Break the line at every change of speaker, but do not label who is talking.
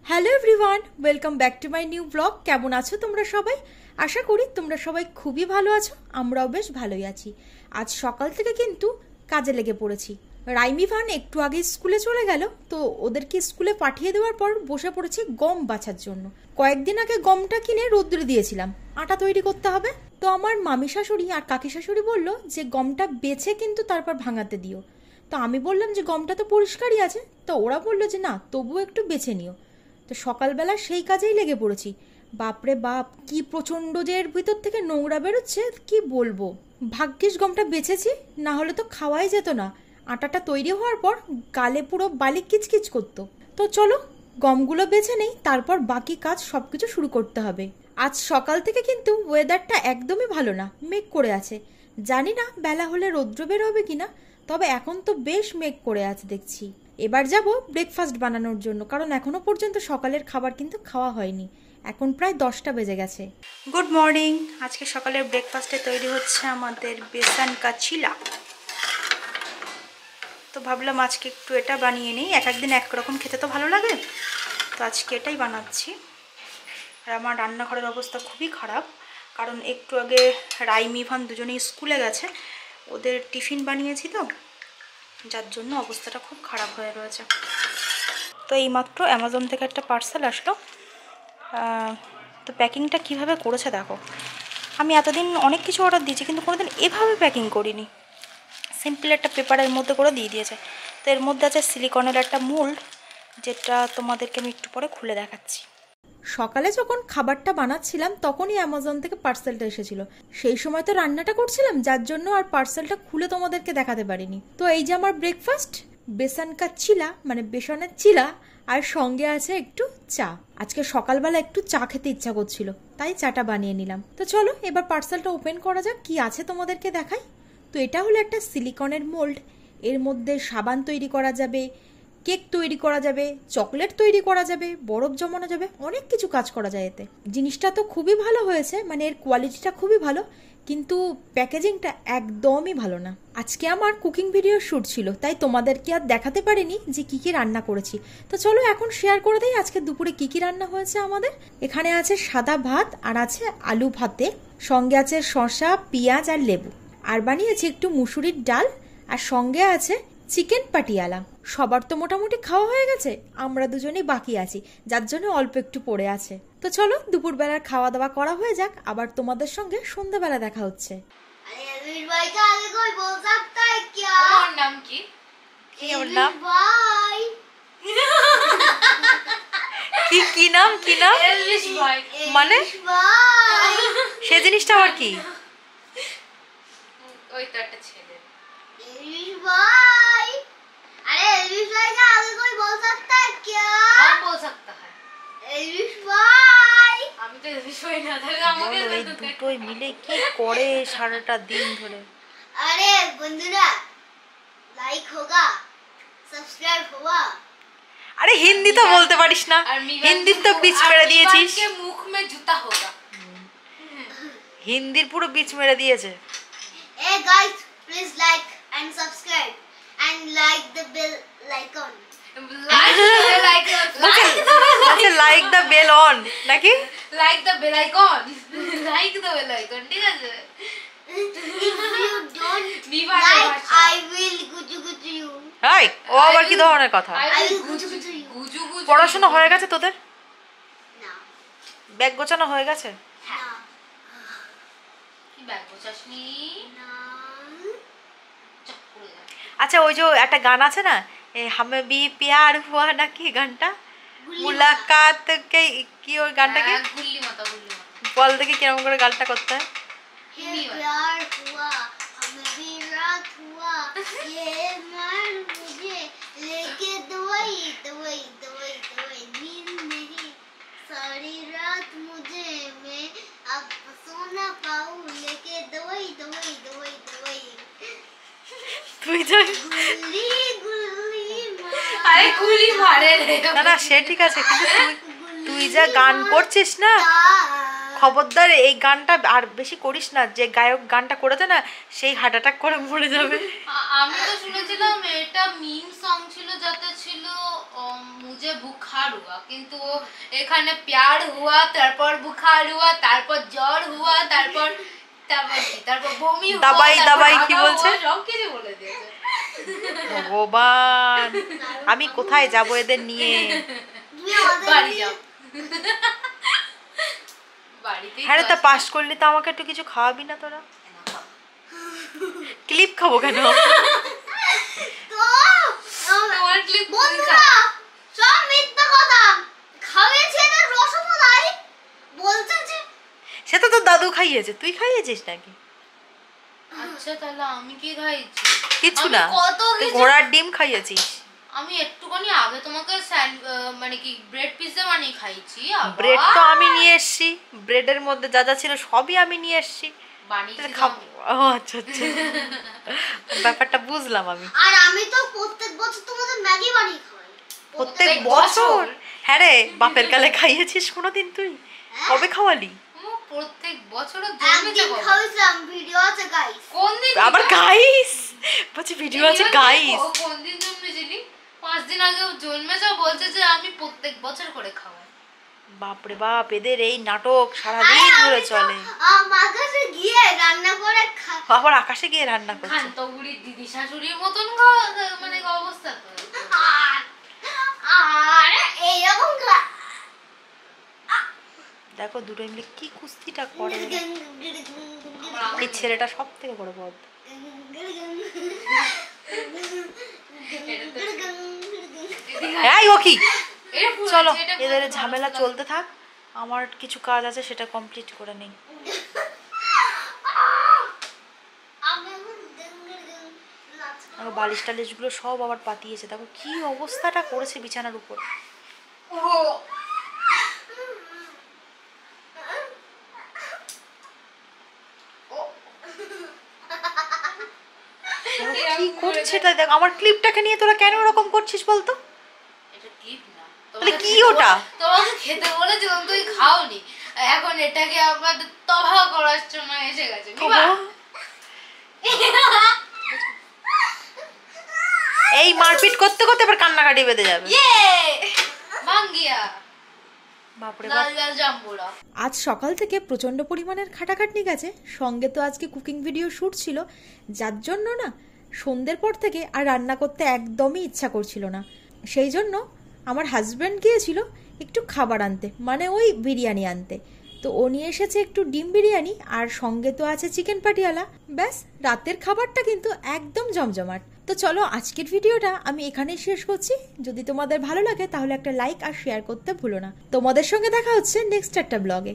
Hello everyone, welcome back to my new blog. কেমন আছো তোমরা সবাই? আশা করি তোমরা সবাই খুবই ভালো আছো, আমরাও বেশ ভালোই আছি। আজ সকাল থেকে কিন্তু কাজে লেগে পড়েছি। রাইমি ভান একটু আগে স্কুলে চলে গেল, তো ওদেরকে স্কুলে পাঠিয়ে দেওয়ার পর বসে পড়েছি গম বাছার জন্য। কয়েকদিন আগে গমটা কিনে রোদ্রে দিয়েছিলাম, আটা তৈরি করতে হবে। তো আমার মামি শাশুড়ি আর কাকি শাশুড়ি বলল যে গমটা বেছে কিন্তু তারপর ভাঙাতে দিও। তো আমি বললাম যে গমটা তো পরিষ্কারই আছে, তো ওরা বললো যে না, তবুও একটু বেছে নিও। তো সকালবেলা সেই কাজেই লেগে পড়েছি। বাপরে বাপ, কি প্রচণ্ড যে এর ভিতর থেকে নোংরা বেরোচ্ছে, কি বলবো। ভাগ্যিস গমটা বেছেছি, না হলে তো খাওয়াই যেত না। আটাটা তৈরি হওয়ার পর গালে পুরো বালি কিচকিচ করতো। তো চলো গমগুলো বেছে নেই, তারপর বাকি কাজ সবকিছু শুরু করতে হবে। আজ সকাল থেকে কিন্তু ওয়েদারটা একদমই ভালো না, মেঘ করে আছে। জানি না বেলা হলে রৌদ্র বের হবে কিনা, তবে এখন তো বেশ মেঘ করে আছে দেখছি। এবার যাব ব্রেকফাস্ট বানানোর জন্য, কারণ এখনো পর্যন্ত সকালের খাবার কিন্তু খাওয়া হয়নি। এখন প্রায় 10টা বেজে গেছে। Good morning. আজকে সকালের ব্রেকফাস্টে তৈরি হচ্ছে আমাদের বেসন কা চিলা। তো ভাবলাম আজকে একটু এটা বানিয়ে নিই, এক একদিন একরকম খেতে তো ভালো লাগে, তো আজকে এটাই বানাচ্ছি। আর আমার রান্নাঘরের অবস্থা খুবই খারাপ, কারণ একটু আগে রাইমি ভান দুজনেই স্কুলে গেছে, ওদের টিফিন বানিয়েছি, তো যার জন্য অবস্থাটা খুব খারাপ হয়ে রয়েছে। তো এইমাত্র অ্যামাজন থেকে একটা পার্সেল আসলো। তো প্যাকিংটা কিভাবে করেছে দেখো। আমি এতদিন অনেক কিছু অর্ডার দিয়েছি, কিন্তু কোনোদিন এভাবে প্যাকিং করিনি। সিম্পল একটা পেপারের মধ্যে করে দিয়ে দিয়েছে। তো এর মধ্যে আছে সিলিকনের একটা মোল্ড, যেটা তোমাদেরকে আমি একটু পরে খুলে দেখাচ্ছি। সকালে যখন খাবারটা বানাচ্ছিলাম তখনই অ্যামাজন থেকে পার্সেলটা এসেছিল। সেই সময় তো রান্নাটা করছিলাম, যার জন্য আর পার্সেলটা খুলে তোমাদেরকে দেখাতে পারিনি। তো এই যে আমার ব্রেকফাস্ট, বেসন কা চিলা, মানে বেসনের চিলা, আর সঙ্গে আছে একটু চা। আজকে সকালবেলা একটু চা খেতে ইচ্ছা করছিল, তাই চাটা বানিয়ে নিলাম। তো চলো এবার পার্সেলটা ওপেন করা যাক, কি আছে তোমাদেরকে দেখাই। তো এটা হলো একটা সিলিকনের মোল্ড। এর মধ্যে সাবান তৈরি করা যাবে, কেক তৈরি করা যাবে, চকলেট তৈরি করা যাবে, বরফ জমানো যাবে, অনেক কিছু কাজ করা যায় এতে। জিনিসটা তো খুবই ভালো হয়েছে, মানে এর কোয়ালিটিটা খুবই ভালো, কিন্তু প্যাকেজিংটা একদমই ভালো না। আজকে আমার কুকিং ভিডিও শ্যুট ছিল, তাই তোমাদেরকে আর দেখাতে পারিনি যে কি কি রান্না করেছি। তো চলো এখন শেয়ার করে দিই আজকে দুপুরে কি কি রান্না হয়েছে আমাদের। এখানে আছে সাদা ভাত, আর আছে আলু ভাতে, সঙ্গে আছে শসা, পেঁয়াজ আর লেবু। আর বানিয়েছি একটু মুসুরির ডাল, আর সঙ্গে আছে চিকেন পাটিয়ালা। সবার তো মোটামুটি খাওয়া হয়ে গেছে, আমরা দুজনেই বাকি আছি, যার জন্য অল্প একটু পড়ে আছে। তো চলো দুপুরবেলার খাওয়া দাওয়া করা হয়ে যাক, আবার তোমাদের সঙ্গে সন্ধ্যাবেলা দেখা হচ্ছে। কি নাম মানে সে জিনিসটা আবার কি?
ওই তো একটা ছেলে।
अरे एल्विश भाई का आगे कोई बोल सकता है क्या?
हाँ बोल सकता है।
एल्विश भाई।
আমি তো এলভিশ ভাই না, তাহলে আমাকে
এই দুটোই মিলে কি করে সারাটা দিন ধরে।
अरे बंधुरा लाइक होगा, सब्सक्राइब होगा।
আরে হিন্দি তো বলতে পারিস না, হিন্দি তো বিচ মেরে দিয়েছিস।
के मुख में जूता होगा।
হিন্দির পুরো বিচ মেরে দিয়েছে।
Hey guys, please like and subscribe and like the bell icon.
Like the bell icon.
আচ্ছা লাইক দ্য বেল অন নাকি?
Like the bell icon. Like the bell icon, ঠিক আছে?
If you don't like, I will guju guju you.
Hi, ও আবার কি ধরনের কথা?
I will guju guju you.
গুজু গুজু।
পড়াশোনা হয়ে গেছে তোদের?
না
ব্যাগ গোছানো হয়ে গেছে?
না
কি ব্যাগ গোছাসনি?
না
চক পড়ে যা।
আচ্ছা ওই যে একটা গান আছে না, হামে ভি প্যার হুয়া নাকি গানটা, মুলাকাত কে, কি ওই গানটা কি?
গুল্লি মাতা গুল্লি মাতা।
বল দেখি কিরকম করে গানটা করতে হয়।
ये प्यार हुआ हमें भी रात हुआ ये मर मुझे लेके दवाई दवाई दवाई दवाई नींद नहीं सारी रात मुझे मैं अब सो ना पाऊं लेके दवाई दवाई दवाई दवाई
তুই তো
गुल्ली गुल्ली
আরে গুলি মারে রে।
না না সে ঠিক আছে, কিন্তু তুই যা গান করছিস না, খবরদার এই গানটা আর বেশি করিস না, যে গায়ক গানটা করেছে না সেই হার্ট অ্যাটাক করে মরে যাবে।
আমি তো শুনেছিলাম এটা মিম সং ছিল, যাতে ছিল মুঝে বুখার হুয়া, কিন্তু এখানে প্যার হুয়া, তারপর বুখার হুয়া, তারপর জ্বর হুয়া, তারপর বমি হুয়া,
দাবাই কি বলছে,
সব কিছু বলে দিয়েছে।
ভগবান, আমি কোথায় যাব এদের নিয়ে?
বাড়ি যাও। বাড়িতে
হ্যাঁ তা পাস করলি তো আমাকে একটু কিছু খাওয়াবি না তোরা? ক্লিপ খাবো কেন?
তোমার ক্লিপ
বন্ধুরা সব মিথ্যা কথা। খাওয়াইছে না রসমালাই, বলছে যে
সেটা তো দাদু খাইয়েছে, তুই খাইয়েছিস নাকি?
আচ্ছা তাহলে আমি কি খাইছি?
কিছু
আমি
না,
কত
তুই
কিছু-
ঘোড়ার ডিম খাইয়েছিস।
আমি একটুখানি আগে তোমাকে মানে কি ব্রেড পিৎজা বানিয়ে খাইছি।
ব্রেড তো আমি নিয়ে এসেছি, ব্রেডের মধ্যে যা যা ছিল সবই আমি নিয়ে এসেছি।
বানিয়েছি
খাবো, ও আচ্ছা আচ্ছা, ব্যাপারটা বুঝলাম আমি।
আর আমি তো প্রত্যেক বছর তোমাদের ম্যাগি বানিয়ে খাওয়াই।
প্রত্যেক বছর? হ্যাঁ রে, বাপের কালে খাইয়েছিস কোনোদিন তুই? কবে খাওয়ালি?
প্রত্যেক বছর
একদিন খাওয়াইছিলাম, ভিডিও আছে গাইস।
কোন দিন?
আবার গাইস বলছি, ভিডিও আছে গাইস।
কোন দিন জন্মেছিলি? 5 দিন আগে জন্মেছে, বলছে যে আমি প্রত্যেক বছর করে খাওয়াই।
বাপরে বাপ, এদের এই নাটক সারাদিন ধরে চলে।
আমার কাছে গিয়ে রান্না করে
আবার আকাশে গিয়ে রান্না করছে।
খান্ত বুড়ি দিদি শাশুড়ির মতন মানে অবস্থা তো।
আর এইরকম
দেখো দুটো মিলে কি কুস্তিটা করে। এই ছেলেটা সব থেকে বড় বদ। এই ও কি, চলো এদের ঝামেলা চলতে থাক, আমার কিছু কাজ আছে সেটা কমপ্লিট করে নেই। বালিশ টালিশ গুলো সব আবার পাতিয়েছে, দেখো কি অবস্থাটা করেছে বিছানার উপর। কি করছে তাই দেখ। আমার ক্লিপটাকে নিয়ে তোরা কেন এরকম করছিস বলতো?
এটা ক্লিপ না,
তাহলে কি ওটা?
তোমাকে খেতে বলেছিলাম তুই খাওনি, এখন এটাকে আবার তভা করার সময় এসে গেছে।
এই মারপিট করতে করতে এবার কান্নাকাটি বেঁধে যাবে।
ভাঙ্গিয়া
বাপরে
লাল লাল জাম্বুরা।
আজ সকাল থেকে প্রচণ্ড পরিমাণের খাটাখাটনি গেছে, সঙ্গে তো আজকে কুকিং ভিডিও শ্যুট ছিল, যার জন্য না সন্ধ্যের পর থেকে আর রান্না করতে একদমই ইচ্ছা করছিল না। সেই জন্য আমার হাজব্যান্ড গিয়েছিল একটু খাবার আনতে, মানে ওই বিরিয়ানি আনতে। তো ও নিয়ে এসেছে একটু ডিম বিরিয়ানি, আর সঙ্গে তো আছে চিকেন পাটিয়ালা। ব্যাস, রাতের খাবারটা কিন্তু একদম জমজমাট। তো চলো আজকের ভিডিওটা আমি এখানেই শেষ করছি। যদি তোমাদের ভালো লাগে তাহলে একটা লাইক আর শেয়ার করতে ভুলো না। তোমাদের সঙ্গে দেখা হচ্ছে নেক্সট একটা ব্লগে।